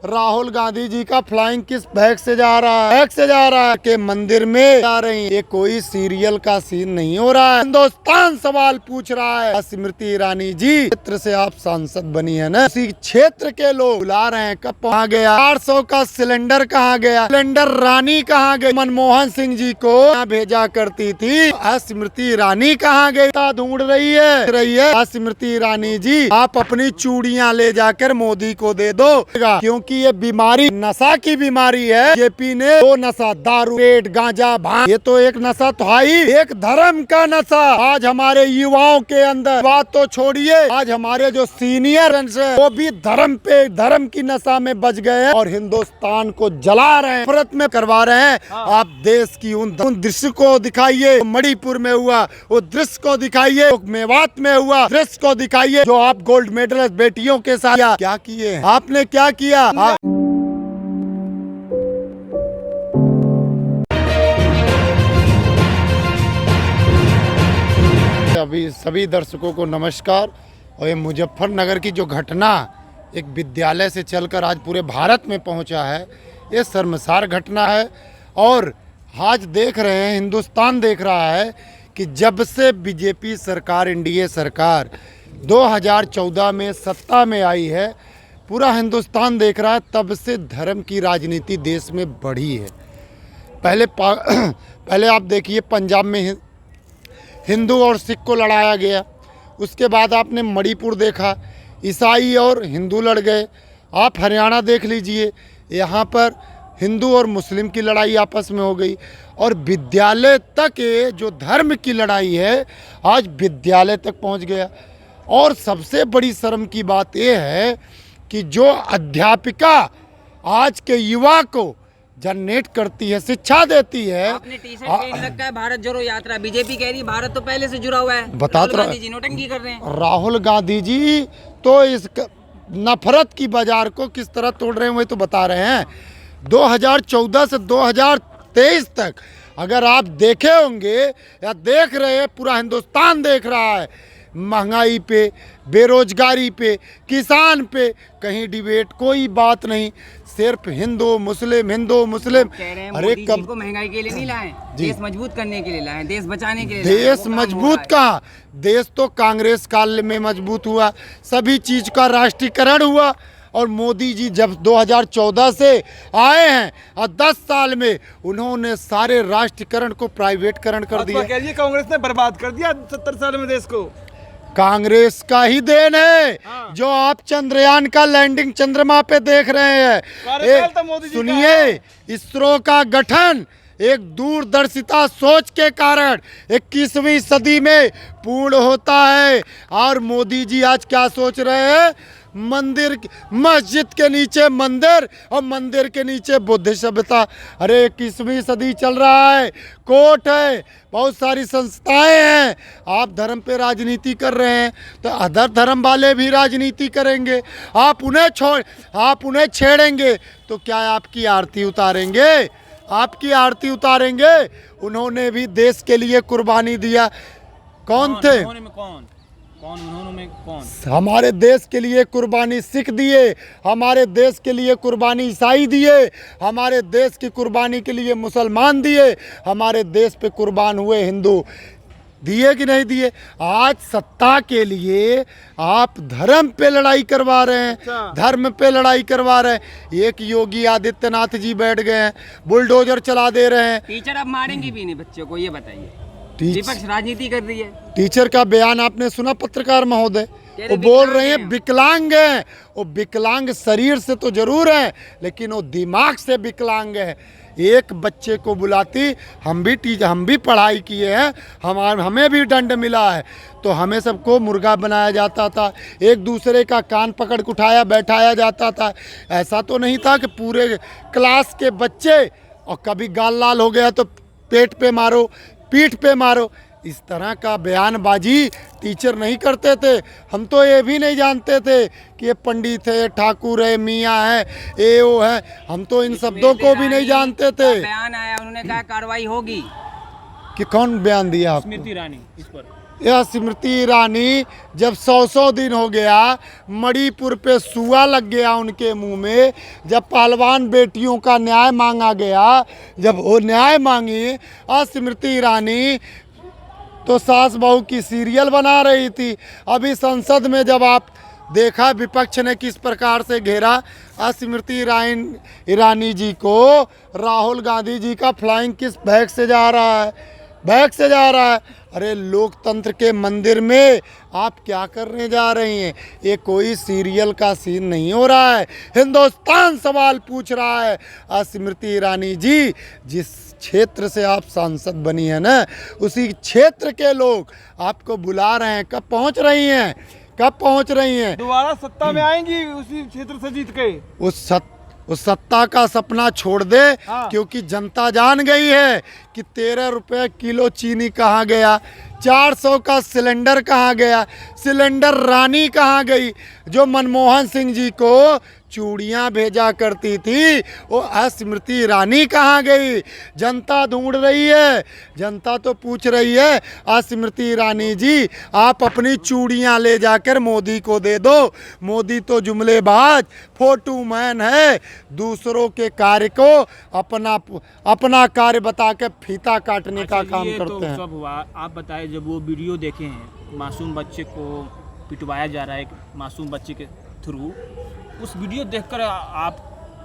राहुल गांधी जी का flying kiss bag से जा रहा है? बैग से जा रहा है कि मंदिर में जा रही है। ये कोई सीरियल का सीन नहीं हो रहा है। हिंदुस्तान सवाल पूछ रहा है, स्मृति ईरानी जी क्षेत्र से आप सांसद बनी है ना, उसी क्षेत्र के लोग बुला रहे हैं। कब कहाँ गया 800 का सिलेंडर? कहाँ गया सिलेंडर? रानी कहाँ गई? मनमोहन सिंह जी को यहाँ भेजा करती थी। स्मृति ईरानी कहाँ गई? ढूंढ रही है स्मृति ईरानी जी, आप अपनी चूड़ियाँ ले जाकर मोदी को दे दो, क्योंकि ये बीमारी नशा की बीमारी है। जेपी ने दो नशा, दारू, पेट, गांजा, भांग, ये तो एक नशा तो है ही, एक धर्म का नशा। आज हमारे युवाओं के अंदर, बात तो छोड़िए, आज हमारे जो सीनियर है वो भी धर्म की नशा में बच गए हैं और हिंदुस्तान को जला रहे हैं, नफरत में करवा रहे हैं। आप देश की उन दृश्य को दिखाइए, मणिपुर में हुआ वो दृश्य को दिखाइए, मेवात में हुआ दृश्य को दिखाइए, जो आप गोल्ड मेडलिस्ट बेटियों के साथ क्या किए, आपने क्या किया। अभी सभी दर्शकों को नमस्कार। और ये मुजफ्फरनगर की जो घटना एक विद्यालय से चलकर आज पूरे भारत में पहुंचा है, ये शर्मसार घटना है। और आज देख रहे हैं, हिंदुस्तान देख रहा है कि जब से बीजेपी सरकार, एनडीए सरकार 2014 में सत्ता में आई है, पूरा हिंदुस्तान देख रहा है, तब से धर्म की राजनीति देश में बढ़ी है। पहले आप देखिए, पंजाब में हिंदू और सिख को लड़ाया गया, उसके बाद आपने मणिपुर देखा, ईसाई और हिंदू लड़ गए। आप हरियाणा देख लीजिए, यहाँ पर हिंदू और मुस्लिम की लड़ाई आपस में हो गई। और विद्यालय तक ये जो धर्म की लड़ाई है, आज विद्यालय तक पहुँच गया। और सबसे बड़ी शर्म की बात यह है कि जो अध्यापिका आज के युवा को जनरेट करती है, शिक्षा देती है। आपने टी-शर्ट पहन रखा है भारत जोड़ो यात्रा, बीजेपी कह रही है भारत तो पहले से जुड़ा हुआ है। बताते राहुल गांधी जी नोटंकी कर रहे हैं। राहुल गांधी जी तो इस नफरत की बाजार को किस तरह तोड़ रहे हैं वही तो बता रहे हैं। 2014 से 2023 तक अगर आप देखे होंगे या देख रहे हैं, पूरा हिंदुस्तान देख रहा है, महंगाई पे, बेरोजगारी पे, किसान पे कहीं डिबेट, कोई बात नहीं, सिर्फ हिंदू मुस्लिम। अरे कब को महंगाई के लिए नहीं लाए, देश मजबूत करने के लिए लाए, देश बचाने के लिए। देश मजबूत कहाँ, देश तो कांग्रेस काल में मजबूत हुआ, सभी चीज का राष्ट्रीयकरण हुआ। और मोदी जी जब 2014 से आए हैं और 10 साल में उन्होंने सारे राष्ट्रीयकरण को प्राइवेटकरण कर दिया। कांग्रेस ने बर्बाद कर दिया 70 साल में देश को। कांग्रेस का ही देन है। जो आप चंद्रयान का लैंडिंग चंद्रमा पे देख रहे हैं, सुनिए, इसरो का गठन एक दूरदर्शिता सोच के कारण 21वीं सदी में पूर्ण होता है। और मोदी जी आज क्या सोच रहे हैं? मंदिर, मस्जिद के नीचे मंदिर और मंदिर के नीचे बुद्ध सभ्यता। अरे 21वीं सदी चल रहा है, कोर्ट है, बहुत सारी संस्थाएं हैं। आप धर्म पे राजनीति कर रहे हैं तो अदर धर्म वाले भी राजनीति करेंगे। आप उन्हें छेड़ेंगे तो क्या आपकी आरती उतारेंगे? आपकी आरती उतारेंगे। उन्होंने भी देश के लिए कुर्बानी दिया। कौन थे? कौन? हमारे देश के लिए कुर्बानी सिख दिए, हमारे देश के लिए कुर्बानी ईसाई दिए, हमारे देश की कुर्बानी के लिए मुसलमान दिए, हमारे देश पे कुर्बान हुए हिंदू दिए कि नहीं दिए? आज सत्ता के लिए आप धर्म पे लड़ाई करवा रहे हैं, धर्म पे लड़ाई करवा रहे हैं। एक योगी आदित्यनाथ जी बैठ गए हैं, बुलडोजर चला दे रहे हैं। टीचर अब मारेंगे भी नहीं बच्चों को, ये बताइए। विपक्ष राजनीति कर रही है। टीचर का बयान आपने सुना, पत्रकार महोदय? वो बोल रहे हैं विकलांग हैं। वो विकलांग शरीर से तो जरूर है, लेकिन वो दिमाग से विकलांग है। एक बच्चे को बुलाती, हम भी पढ़ाई किए हैं, हमें भी दंड मिला है, तो हमें सबको मुर्गा बनाया जाता था, एक दूसरे का कान पकड़ के उठाया बैठाया जाता था। ऐसा तो नहीं था कि पूरे क्लास के बच्चे, और कभी गाल लाल हो गया तो पेट पे मारो, पीठ पे मारो, इस तरह का बयानबाजी टीचर नहीं करते थे। हम तो ये भी नहीं जानते थे कि ये पंडित है, ठाकुर है, मियाँ है, ये वो है, हम तो इन शब्दों को भी नहीं जानते थे। बयान आया, उन्होंने कहा कार्रवाई होगी। कि कौन बयान दिया आपको? स्मृति ईरानी इस पर यह स्मृति ईरानी जब 100 दिन हो गया, मणिपुर पे सुआ लग गया उनके मुंह में, जब पहलवान बेटियों का न्याय मांगा गया, जब वो न्याय मांगी स्मृति ईरानी तो सास बहू की सीरियल बना रही थी। अभी संसद में जब आप देखा विपक्ष ने किस प्रकार से घेरा स्मृति ईरानी जी को, राहुल गांधी जी का फ्लाइंग किस बैग से जा रहा है, बैग से जा रहा है। अरे लोकतंत्र के मंदिर में आप क्या करने जा रही हैं? ये कोई सीरियल का सीन नहीं हो रहा है। हिंदुस्तान सवाल पूछ रहा है स्मृति ईरानी जी, जिस क्षेत्र से आप सांसद बनी है ना, उसी क्षेत्र के लोग आपको बुला रहे हैं। कब पहुंच रही हैं, कब पहुंच रही हैं? दोबारा सत्ता में आएंगी उसी क्षेत्र से जीत के। उस सत्ता का सपना छोड़ दे। हाँ। क्योंकि जनता जान गई है कि 13 रुपये किलो चीनी कहाँ गया, 400 का सिलेंडर कहाँ गया, सिलेंडर रानी कहाँ गई, जो मनमोहन सिंह जी को चूड़ियाँ भेजा करती थी, वो स्मृति ईरानी कहाँ गई? जनता ढूंढ रही है, जनता तो पूछ रही है स्मृति ईरानी जी, आप अपनी चूड़ियाँ ले जाकर मोदी को दे दो। मोदी तो जुमलेबाज फोटू मैन है, दूसरों के कार्य को अपना कार्य बता के फीता काटने का काम करते हैं। सब हुआ, आप बताएं, जब वो वीडियो देखे हैं मासूम बच्चे को पिटवाया जा रहा है मासूम बच्चे के थ्रू, उस वीडियो देखकर आप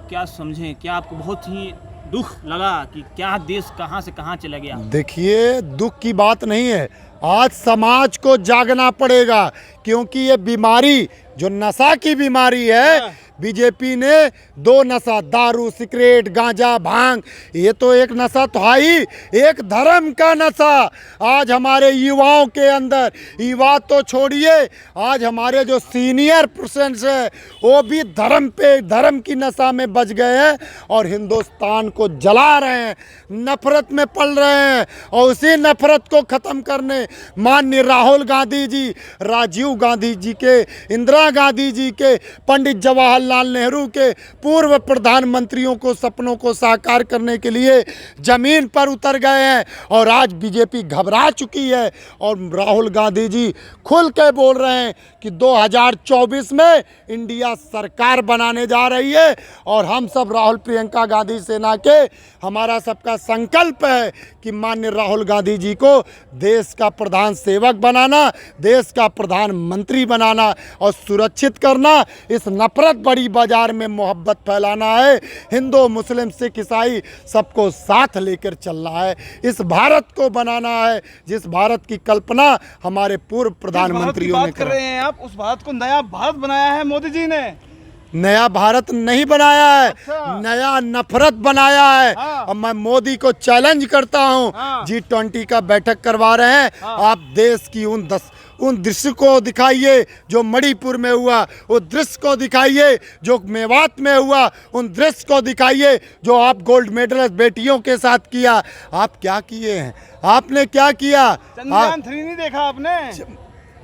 क्या समझें? क्या आपको बहुत ही दुख लगा कि क्या देश कहां से कहां चला गया? देखिए, दुख की बात नहीं है, आज समाज को जागना पड़ेगा, क्योंकि ये बीमारी जो नशा की बीमारी है, बीजेपी ने दो नशा, दारू, सिगरेट, गांजा, भांग, ये तो एक नशा तो है ही, एक धर्म का नशा आज हमारे युवाओं के अंदर, युवा तो छोड़िए, आज हमारे जो सीनियर पर्सन्स है वो भी धर्म पे, धर्म की नशा में बच गए हैं और हिंदुस्तान को जला रहे हैं, नफरत में पल रहे हैं। और उसी नफरत को ख़त्म करने माननीय राहुल गांधी जी, राजीव गांधी जी के, इंदिरा गांधी जी के, पंडित जवाहरलाल नेहरू के, पूर्व प्रधानमंत्रियों को सपनों को साकार करने के लिए जमीन पर उतर गए हैं। और आज बीजेपी घबरा चुकी है और राहुल गांधी जी खुल के बोल रहे हैं कि 2024 में इंडिया सरकार बनाने जा रही है। और हम सब राहुल प्रियंका गांधी सेना के, हमारा सबका संकल्प है कि माननीय राहुल गांधी जी को देश का प्रधान सेवक बनाना, देश का प्रधानमंत्री बनाना और सुरक्षित करना। इस नफरत बड़ी बाजार में मोहब्बत फैलाना है, हिंदू मुस्लिम सिख ईसाई सबको साथ लेकर चलना है, इस भारत को बनाना है जिस भारत की कल्पना हमारे पूर्व प्रधानमंत्रियों ने कर रहे हैं आप, उस भारत को नया भारत बनाया है मोदी जी ने। नया भारत नहीं बनाया है, अच्छा। नया नफरत बनाया है। हाँ। अब मैं मोदी को चैलेंज करता हूं, हाँ। G20 का बैठक करवा रहे हैं, हाँ। आप देश की उन दृश्य को दिखाइए जो मणिपुर में हुआ, उस दृश्य को दिखाइए जो मेवात में हुआ, उन दृश्य को दिखाइए जो आप गोल्ड मेडलिस्ट बेटियों के साथ किया। आप क्या किए हैं? आपने क्या किया? चंद्रयान 3 नहीं देखा आपने?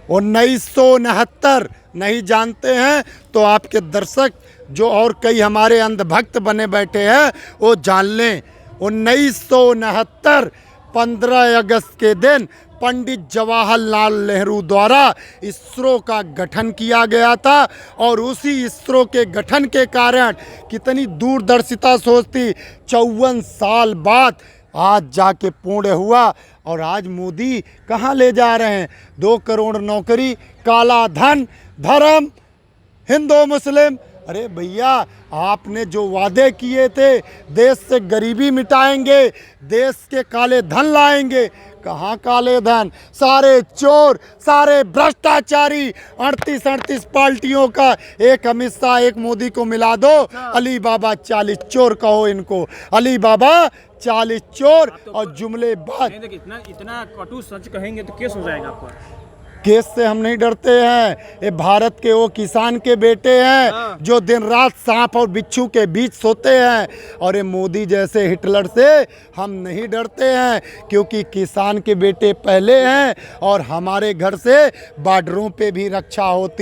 1969 नहीं जानते हैं तो आपके दर्शक जो और कई हमारे अंधभक्त बने बैठे हैं वो जान लें। 1969 15 अगस्त के दिन पंडित जवाहरलाल नेहरू द्वारा इसरो का गठन किया गया था और उसी इसरो के गठन के कारण कितनी दूरदर्शिता सोच थी, 54 साल बाद आज जाके पूर्ण हुआ। और आज मोदी कहाँ ले जा रहे हैं? 2 करोड़ नौकरी, काला धन, धर्म, हिंदू मुस्लिम। अरे भैया, आपने जो वादे किए थे, देश से गरीबी मिटाएंगे, देश के काले धन लाएंगे, कहाँ काले धन? सारे चोर, सारे भ्रष्टाचारी, 38 पार्टियों का एक अमित शाह, एक मोदी को मिला दो, अली बाबा 40 चोर कहो इनको, अली बाबा 40 चोर और जुमलेबाज। इतना कटु सच कहेंगे तो केस हो जाएगा आपका। केस से हम नहीं डरते हैं, ये भारत के वो किसान के बेटे हैं जो दिन रात सांप और बिच्छू के बीच सोते हैं। और ये मोदी जैसे हिटलर से हम नहीं डरते हैं, क्योंकि किसान के बेटे पहले हैं और हमारे घर से बॉर्डरों पे भी रक्षा होती